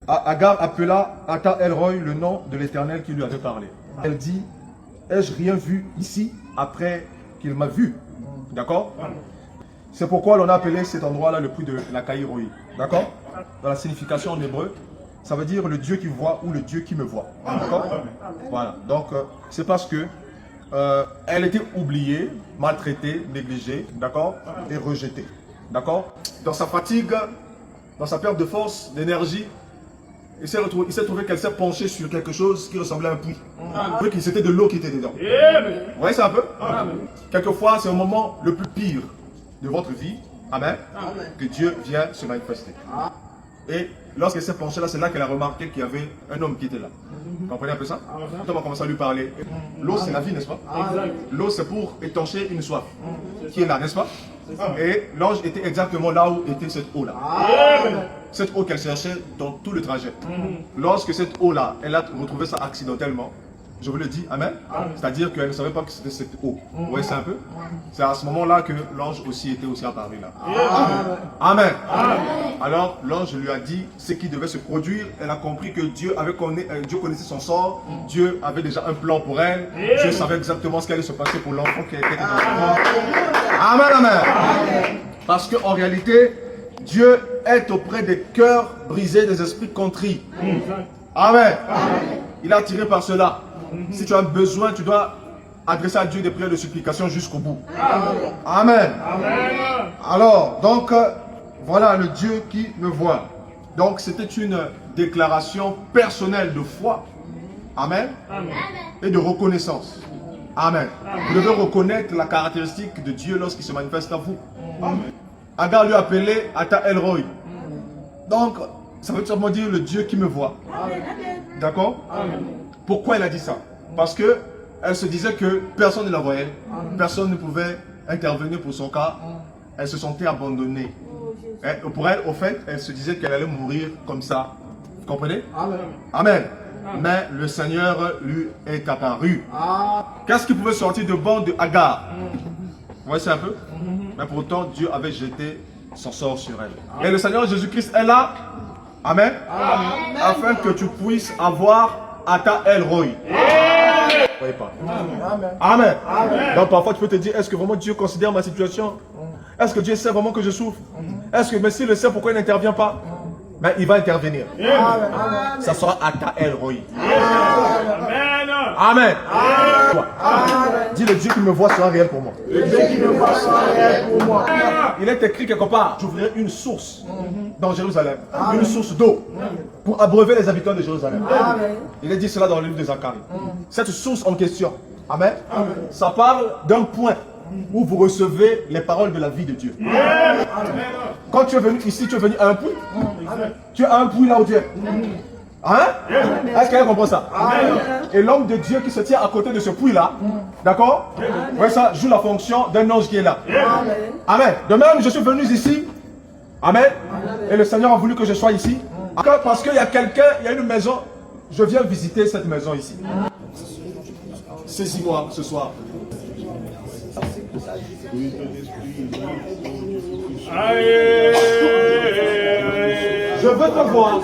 Agar appela Ata El-Roi le nom de l'Éternel qui lui avait parlé. Elle dit, ai-je rien vu ici après qu'il m'a vu? D'accord? C'est pourquoi l'on a appelé cet endroit-là le puits de la Caïroi. D'accord? Dans la signification en hébreu, ça veut dire le Dieu qui voit ou le Dieu qui me voit. D'accord? Voilà. Donc, c'est parce que elle était oubliée, maltraitée, négligée, d'accord? Et rejetée. D'accord? Dans sa fatigue, dans sa perte de force, d'énergie, il s'est trouvé qu'elle s'est penchée sur quelque chose qui ressemblait à un puits. C'était de l'eau qui était dedans. Vous voyez ça un peu? Quelquefois, c'est au moment le plus pire de votre vie, amen, que Dieu vient se manifester. Et lorsqu'elle s'est penchée là, c'est là qu'elle a remarqué qu'il y avait un homme qui était là. Vous comprenez un peu ça? Quand on va commencer à lui parler. L'eau, c'est la vie, n'est-ce pas? L'eau, c'est pour étancher une soif qui est là, n'est-ce pas? Et l'ange était exactement là où était cette eau-là. Cette eau qu'elle cherchait dans tout le trajet. Lorsque cette eau-là, elle a retrouvé ça accidentellement, je vous le dis, amen. C'est-à-dire qu'elle ne savait pas que c'était cette eau. Vous voyez ça un peu? C'est à ce moment-là que l'ange aussi était aussi apparu là. Amen. Alors l'ange lui a dit ce qui devait se produire. Elle a compris que Dieu connaissait son sort. Dieu avait déjà un plan pour elle. Dieu savait exactement ce qui allait se passer pour l'enfant qui était dans son corps. Amen, amen. Parce qu'en réalité, Dieu est auprès des cœurs brisés, des esprits contrits. Amen. Il est attiré par cela. Si tu as besoin, tu dois adresser à Dieu des prières de supplication jusqu'au bout. Amen. Alors, donc, voilà le Dieu qui me voit. Donc, c'était une déclaration personnelle de foi. Amen. Et de reconnaissance. Amen. Vous devez reconnaître la caractéristique de Dieu lorsqu'il se manifeste à vous. Agar lui appelait Ata El-Roi. Donc, ça veut simplement dire le Dieu qui me voit. D'accord? Pourquoi elle a dit ça? Parce que elle se disait que personne ne la voyait, personne ne pouvait intervenir pour son cas. Elle se sentait abandonnée. Et pour elle, au fait, elle se disait qu'elle allait mourir comme ça. Vous comprenez? Amen. Mais le Seigneur lui est apparu. Qu'est-ce qui pouvait sortir de bon de Agar? Vous voyez ça un peu? Mais pourtant, Dieu avait jeté son sort sur elle. Et le Seigneur Jésus-Christ est là. Amen. Afin que tu puisses avoir Ata El-Roi. Voyez pas. Amen. Donc parfois tu peux te dire, est-ce que vraiment Dieu considère ma situation? Est-ce que Dieu sait vraiment que je souffre? Est-ce que, mais s'il le sait, pourquoi il n'intervient pas? Mais il va intervenir. Ça sera Ata El-Roi. Amen. Dis, le Dieu qui me voit sera réel pour moi. Le Dieu qui me voit sera réel pour moi. Il est écrit quelque part, j'ouvrirai une source dans Jérusalem, une source d'eau pour abreuver les habitants de Jérusalem. Il est dit cela dans le livre de Zacharie. Cette source en question, amen, ça parle d'un point où vous recevez les paroles de la vie de Dieu. Quand tu es venu ici, tu es venu à un puits. Tu as un puits là où tu es. Hein? Est-ce qu'elle comprend ça? Et l'homme de Dieu qui se tient à côté de ce puits-là, d'accord? Ouais, ça joue la fonction d'un ange qui est là. Amen. De même, je suis venu ici. Amen. Et le Seigneur a voulu que je sois ici. Parce qu'il y a quelqu'un, il y a une maison. Je viens visiter cette maison ici. Saisis-moi ce soir. Je veux te voir.